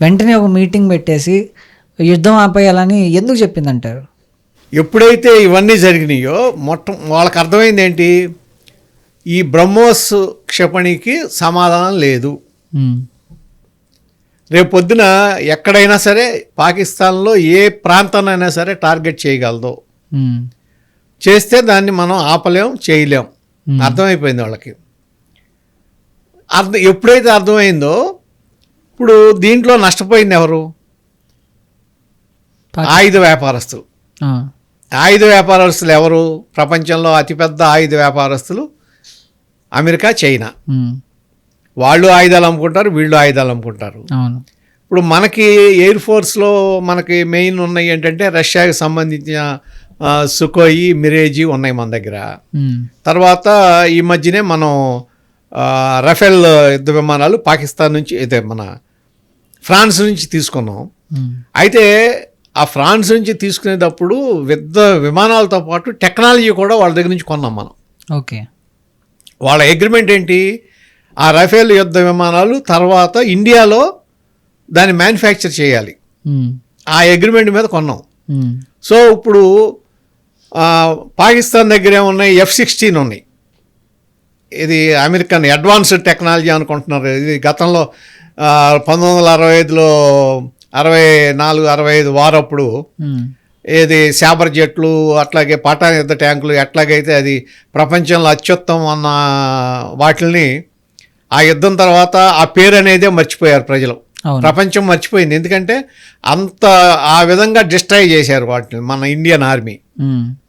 వెంటనే ఒక మీటింగ్ పెట్టేసి యుద్ధం ఆపేయాలని ఎందుకు చెప్పిందంటారు? ఎప్పుడైతే ఇవన్నీ జరిగినాయో వాళ్ళకి అర్థమైంది ఏంటి, ఈ బ్రహ్మోస్ క్షిపణికి సమాధానం లేదు. రేపు పొద్దున ఎక్కడైనా సరే పాకిస్తాన్లో ఏ ప్రాంతాన్నైనా సరే టార్గెట్ చేయగలదు, చేస్తే దాన్ని మనం ఆపలేం, చేయలేం. అర్థమైపోయింది వాళ్ళకి. ఎప్పుడైతే అర్థమైందో ఇప్పుడు దీంట్లో నష్టపోయింది ఎవరు? ఆయుధ వ్యాపారస్తులు. ఆయుధ వ్యాపారస్తులు ఎవరు? ప్రపంచంలో అతిపెద్ద ఆయుధ వ్యాపారస్తులు అమెరికా, చైనా. వాళ్ళు ఆయుధాలు అమ్ముకుంటారు, వీళ్ళు ఆయుధాలు అమ్ముకుంటారు. ఇప్పుడు మనకి ఎయిర్ ఫోర్స్లో మనకి మెయిన్ ఉన్నాయి ఏంటంటే రష్యాకి సంబంధించిన సుకోయి, మిరేజీ ఉన్నాయి మన దగ్గర. తర్వాత ఈ మధ్యనే మనం రఫేల్ యుద్ధ విమానాలు పాకిస్తాన్ నుంచి, అయితే మన ఫ్రాన్స్ నుంచి తీసుకున్నాం. అయితే ఆ ఫ్రాన్స్ నుంచి తీసుకునేటప్పుడు యుద్ధ విమానాలతో పాటు టెక్నాలజీ కూడా వాళ్ళ దగ్గర నుంచి కొన్నాం మనం. ఓకే. వాళ్ళ అగ్రిమెంట్ ఏంటి, ఆ రఫేల్ యుద్ధ విమానాలు తర్వాత ఇండియాలో దాన్ని మ్యానుఫ్యాక్చర్ చేయాలి, ఆ అగ్రిమెంట్ మీద కొన్నాం. సో ఇప్పుడు పాకిస్తాన్ దగ్గర ఏమున్నాయి, F-16 ఉన్నాయి. ఇది అమెరికన్ అడ్వాన్స్డ్ టెక్నాలజీ అనుకుంటున్నారు. ఇది గతంలో 1965లో 64-65 వారప్పుడు ఏది శాబర్ జెట్లు, అట్లాగే పఠాన్ యుద్ధ ట్యాంకులు ఎట్లాగైతే అది ప్రపంచంలో అత్యుత్తమం అన్న వాటిని ఆ యుద్ధం తర్వాత ఆ పేరు అనేదే మర్చిపోయారు ప్రజలు. ప్రపంచం మర్చిపోయింది, ఎందుకంటే అంత ఆ విధంగా డిస్ట్రాయ్ చేశారు వాటిని మన ఇండియన్ ఆర్మీ.